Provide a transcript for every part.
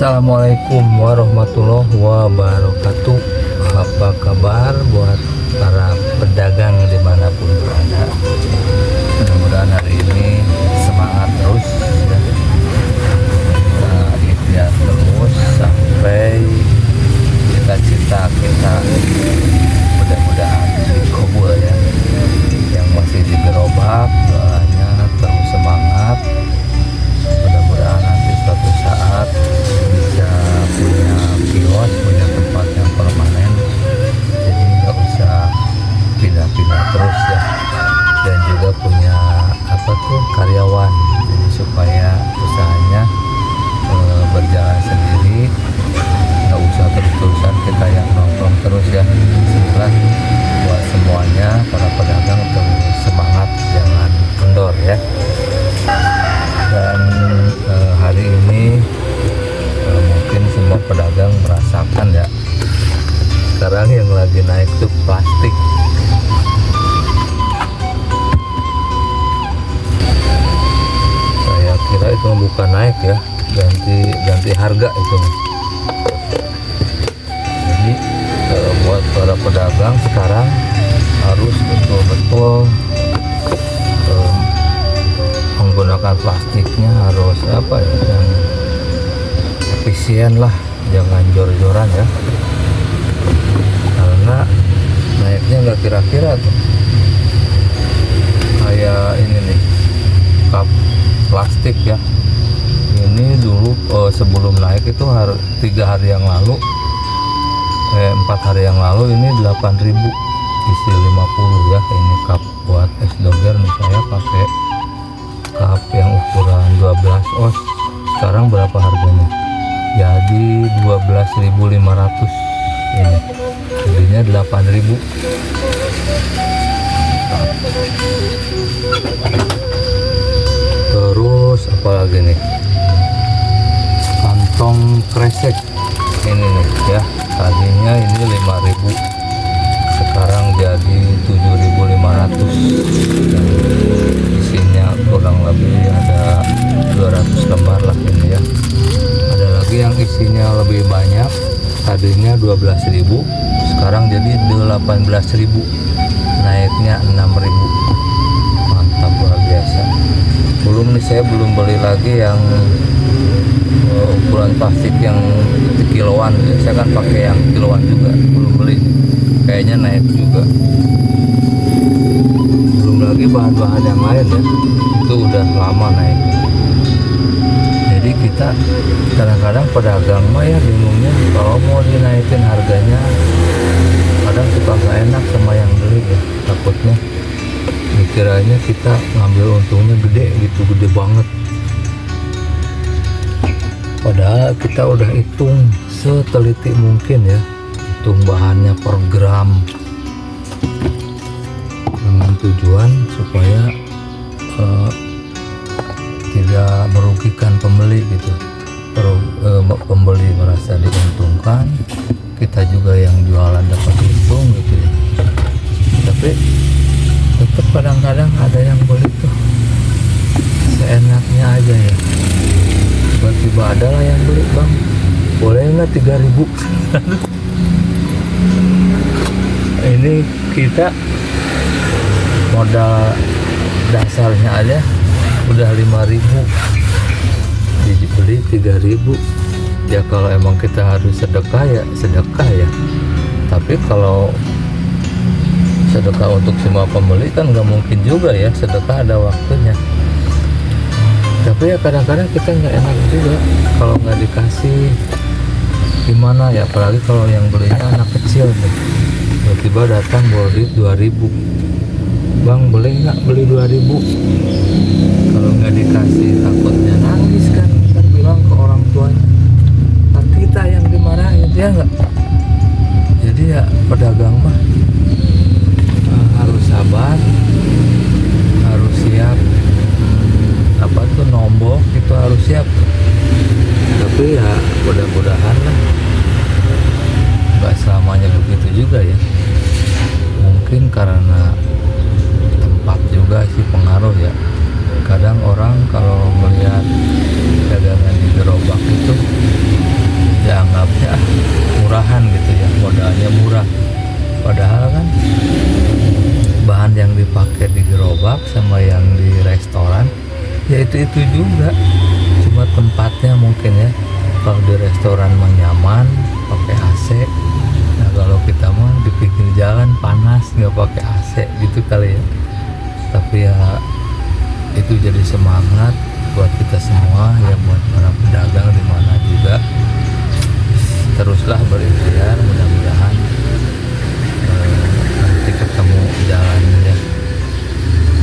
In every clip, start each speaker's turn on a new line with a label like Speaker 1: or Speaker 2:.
Speaker 1: Assalamualaikum warahmatullahi wabarakatuh. Apa kabar buat para pedagang dimanapun berada? Mudah-mudahan hari ini semangat terus ya. Kita ikhtiar terus sampai cita-cita kita mudah-mudahan dikabul ya. Yang masih di gerobak doanya terus semangat. Mudah-mudahan nanti suatu saat bisa punya kios, punya tempat yang permanen, jadi nggak usah pindah-pindah terus ya, dan juga punya karyawan, jadi supaya usahanya berjalan sendiri, nggak usah terus-terusan kita yang nongkrong terus ya. Bismillah buat semuanya para pedagang terus semangat, jangan kendor ya. Dan hari ini mungkin semua pedagang merasakan ya, sekarang yang lagi naik tuh plastik. Saya kira itu bukan naik ya, ganti harga itu. Jadi buat para pedagang sekarang harus betul-betul menggunakan plastiknya harus yang efisien lah, jangan jor-joran ya, karena naiknya nggak kira-kira tuh. Kayak ini nih, cup plastik ya, ini dulu sebelum naik itu 4 hari yang lalu ini 8.000 isi 50 ya. Ini cup buat es doger nih, saya pakai cup yang ukuran 12 oz. Sekarang berapa harganya? Jadi 12.500 ini. Jadinya 8.000. Terus apalagi nih? Kantong kresek. Ini nih ya. Tadinya ini 5.000. Sekarang jadi 7.500. Dan isinya kurang lebih ada 200 lembar lah ini ya. Ada lagi yang isinya lebih banyak, tadinya 12.000, sekarang jadi 18.000, naiknya 6.000. Mantap, luar biasa. Saya belum beli lagi yang ukuran plastik yang kiloan ya. Saya kan pakai yang kiloan juga, belum beli, kayaknya naik juga. Belum lagi bahan-bahan yang lain ya, itu udah lama naik. Jadi kita kadang-kadang pedagang mah ya bingungnya kalau mau dinaikin harganya, kadang suka nggak enak sama yang beli ya, takutnya dikiranya kita ngambil untungnya gede gitu, gede banget, padahal kita udah hitung seteliti mungkin ya, hitung bahannya per gram dengan tujuan supaya tidak merugikan pembeli gitu. Pembeli merasa diuntungkan, kita juga yang jualan dapat untung gitu ya. Tapi tetap kadang-kadang ada yang beli tuh seenaknya aja ya. Tiba-tiba ada lah yang beli, bang boleh nggak 3.000? Ini kita modal dasarnya aja udah 5.000, dibeli 3.000 ya. Kalau emang kita harus sedekah ya sedekah ya, tapi kalau sedekah untuk semua pembeli kan nggak mungkin juga ya, sedekah ada waktunya. Tapi ya kadang-kadang kita nggak enak juga kalau nggak dikasih, gimana ya, apalagi kalau yang belinya anak kecil nih, tiba-tiba datang bawa duit 2.000, bang boleh nggak beli 2.000? Kalau nggak dikasih takutnya nangis kan, ntar bilang ke orang tuanya, kan kita yang dimarahin ya nggak. Jadi ya pedagang mah harus sabar, harus siap, nombok itu harus siap. Tapi ya mudah-mudahan lah nggak selamanya begitu juga ya. Mungkin karena tempat juga sih pengaruh ya. Kadang orang kalau melihat dagangan di gerobak itu kita anggapnya murahan gitu ya, modalnya murah, padahal kan bahan yang dipakai di gerobak sama yang di restoran ya itu juga, cuma tempatnya mungkin ya. Kalau di restoran mah nyaman pakai AC, nah kalau kita mah di pinggir jalan panas nggak pakai AC gitu kali ya. Tapi ya itu jadi semangat buat kita semua ya, buat para pedagang di mana juga, teruslah berikhtiar, mudah-mudahan nanti ketemu jalannya.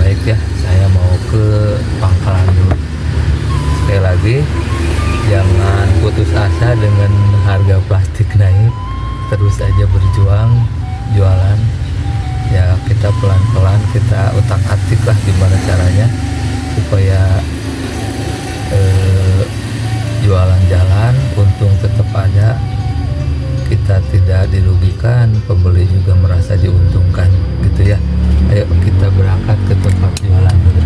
Speaker 1: Baik ya, saya mau ke pangkalan dulu. Sekali lagi, jangan putus asa dengan harga plastik naik, terus aja berjuang jualan ya. Kita pelan-pelan, kita utak-atik lah gimana caranya supaya jualan jalan, untung tetap ada, kita tidak dirugikan, pembeli juga merasa diuntungkan gitu ya. Ayo kita berangkat ke tempat jualan dulu.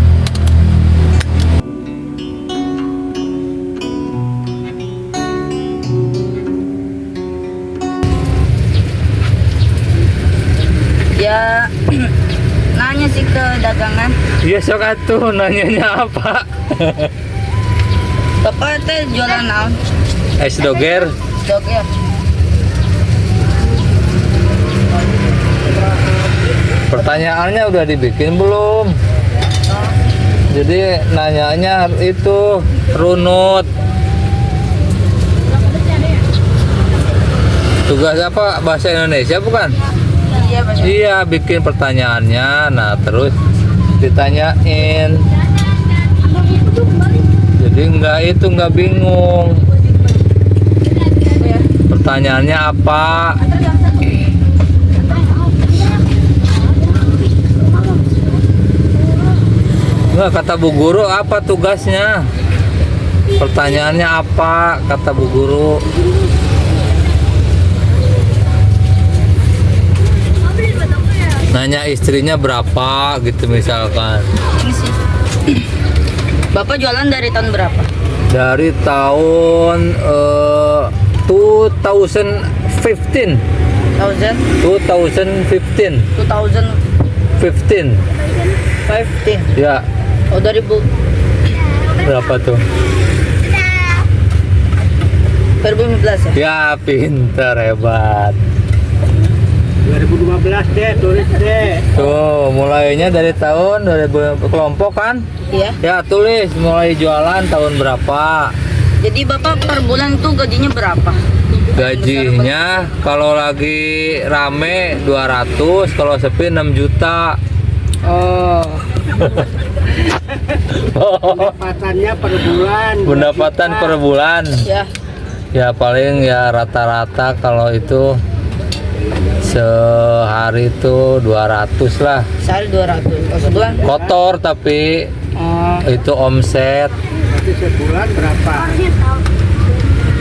Speaker 2: Ya nanya sih ke dagangan.
Speaker 1: Iya sok atuh, nanyanya apa?
Speaker 2: Bapak teh jualan naon?
Speaker 1: Es doger.
Speaker 2: Doger.
Speaker 1: Pertanyaannya udah dibikin belum? Jadi nanyanya itu runut. Tugas apa, bahasa Indonesia bukan?
Speaker 2: Iya, Pak.
Speaker 1: Iya, bikin pertanyaannya, nah terus ditanyain. Jadi nggak bingung. Pertanyaannya apa? Nggak, kata Bu Guru apa tugasnya? Pertanyaannya apa? Kata Bu Guru. Nanya istrinya berapa gitu misalkan.
Speaker 2: Ini sih. Bapak jualan dari tahun berapa?
Speaker 1: Dari tahun 2015. 2015.
Speaker 2: 2015.
Speaker 1: Ya.
Speaker 2: Oh, 2000
Speaker 1: Berapa tuh?
Speaker 2: 2015 ya?
Speaker 1: Ya, pinter, hebat.
Speaker 3: 2015 deh, tulis deh.
Speaker 1: Tuh, mulainya dari tahun 2000 kelompok kan?
Speaker 2: Iya.
Speaker 1: Ya, tulis mulai jualan tahun berapa.
Speaker 2: Jadi Bapak per bulan tuh gajinya berapa?
Speaker 1: Gajinya kalau lagi rame 200, kalau sepi 6 juta.
Speaker 2: Oh.
Speaker 3: Pendapatannya per bulan.
Speaker 1: Pendapatan per bulan.
Speaker 2: Ya.
Speaker 1: Ya paling ya rata-rata kalau itu sehari itu 200 lah.
Speaker 2: Sehari 200. Oh, sebulan?
Speaker 1: Kotor tapi
Speaker 2: Oh.
Speaker 1: itu omset.
Speaker 3: Berarti sebulan berapa?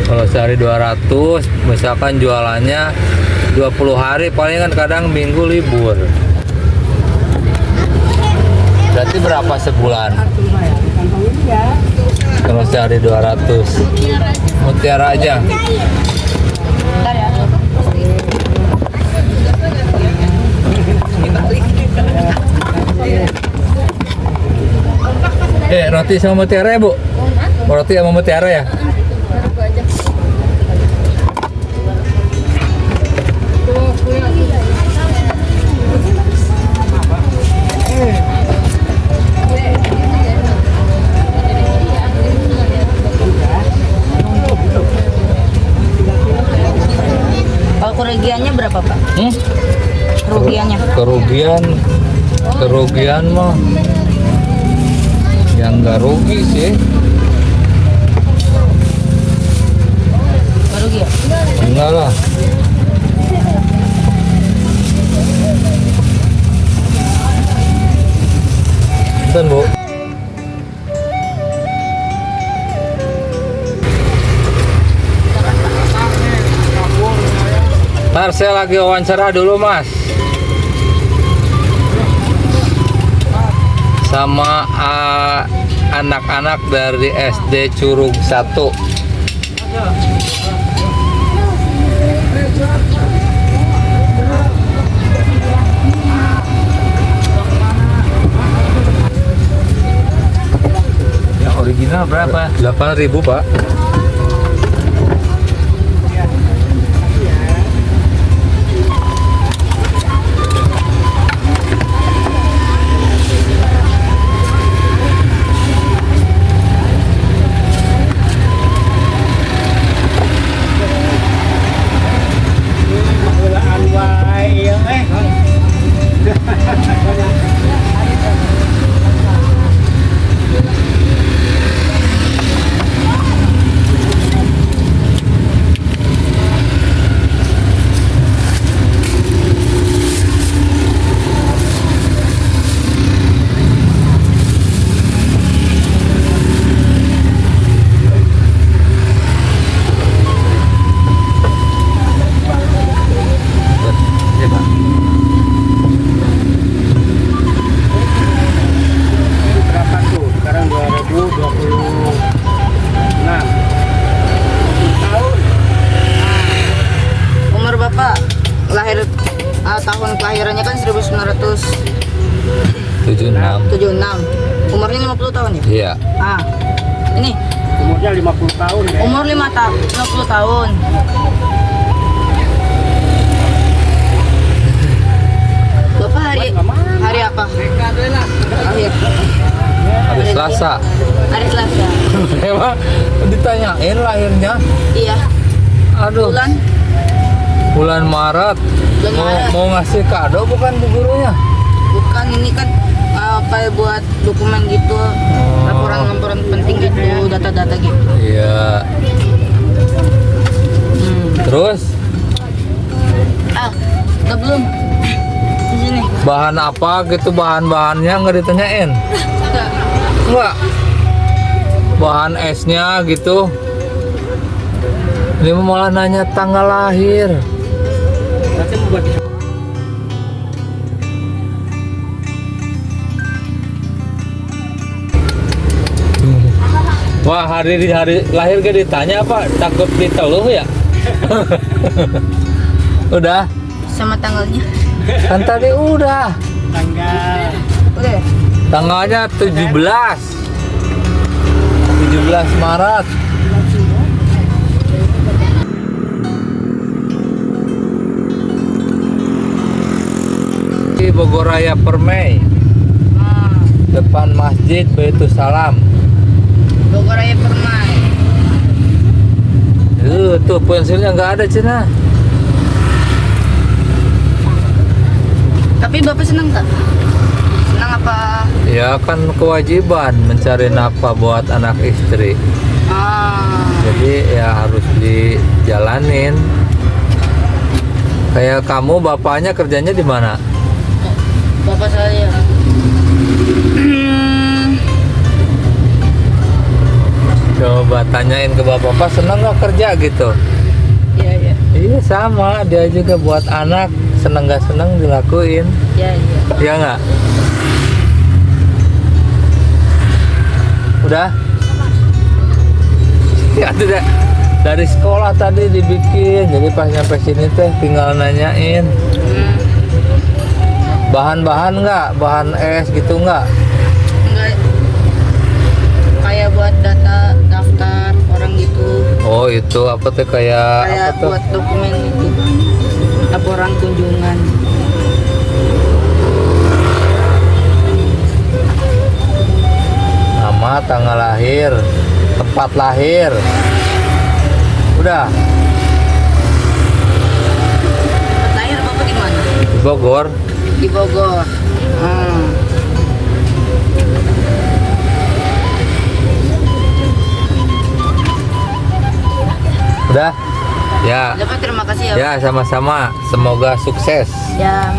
Speaker 1: Kalau sehari 200, misalkan jualannya 20 hari, paling kan kadang minggu libur. Berarti berapa sebulan? Kalau sehari 200. Mutiara aja.
Speaker 2: Bentar ya.
Speaker 1: Roti sama mutiara ya, Bu? Roti sama mutiara ya?
Speaker 2: Kalau kerugiannya berapa, Pak? Kerugiannya?
Speaker 1: Kerugian mah yang nggak rugi sih.
Speaker 2: Rugi ya?
Speaker 1: Enggak lah. Bentar, Bu. Ntar saya lagi wawancara dulu, Mas, sama anak-anak dari SD Curug 1.
Speaker 4: berapa?
Speaker 1: 8.000 Pak.
Speaker 3: Bulan wae ya
Speaker 1: Ya, Pak.
Speaker 3: berapa tuh? Sekarang 2026. Tahun.
Speaker 2: Umur Bapak lahir tahun kelahirannya kan 1976.
Speaker 1: 76.
Speaker 2: Umurnya 50 tahun ya?
Speaker 1: Iya.
Speaker 2: Ini
Speaker 3: Umurnya 50 tahun ya.
Speaker 2: umur 50 tahun. Bapak hari apa? Lahir.
Speaker 1: Hari Selasa.
Speaker 2: Hari Selasa.
Speaker 1: Emang ditanyain lahirnya?
Speaker 2: Iya.
Speaker 1: Aduh. Bulan Maret.
Speaker 2: Bulan Maret.
Speaker 1: Mau ngasih kado bukan bu gurunya?
Speaker 2: Bukan, ini kan kayak buat dokumen gitu, laporan-laporan penting gitu, data-data gitu.
Speaker 1: Iya. Terus
Speaker 2: Udah belum? Di sini.
Speaker 1: bahan apa gitu, bahan-bahannya nggak ditanyain? Enggak. Bahan esnya gitu. Ini malah nanya tanggal lahir.
Speaker 3: Nanti buat
Speaker 1: Wah, hari lahir gak ditanya apa? Takut diteluh ya? Udah,
Speaker 2: Sama tanggalnya.
Speaker 1: kan tadi udah.
Speaker 3: tanggal.
Speaker 2: Udah ya?
Speaker 1: Tanggalnya 17 Maret. Di Bogor Raya Permai, depan Masjid Baitul Salam.
Speaker 2: Bogor Raya Permai.
Speaker 1: Tuh pensilnya nggak ada Cina.
Speaker 2: Tapi Bapak senang tak? Senang apa?
Speaker 1: Ya kan kewajiban mencari nafkah buat anak istri. Jadi ya harus dijalanin. Kayak kamu bapaknya kerjanya di mana?
Speaker 2: Bapak saya.
Speaker 1: Coba tanyain ke bapak seneng nggak kerja gitu?
Speaker 2: Iya, iya.
Speaker 1: Iya sama, dia juga buat anak seneng nggak seneng dilakuin.
Speaker 2: Iya, iya.
Speaker 1: Iya nggak? Udah? Ya tidak. Dari sekolah tadi dibikin, jadi pas nyampe sini teh tinggal nanyain. Bahan-bahan nggak? Bahan es gitu nggak?
Speaker 2: Enggak. Kayak buat data daftar orang gitu.
Speaker 1: Oh itu apa tuh kayak
Speaker 2: Kayak
Speaker 1: apa tuh?
Speaker 2: buat dokumen gitu. Laporan kunjungan.
Speaker 1: Nama, tanggal lahir, tempat lahir. Udah,
Speaker 2: Tempat lahir Bapak di mana?
Speaker 1: di Bogor.
Speaker 2: Di Bogor.
Speaker 1: Udah? Ya.
Speaker 2: Bapak terima kasih ya.
Speaker 1: Ya sama-sama. Semoga sukses.
Speaker 2: Ya.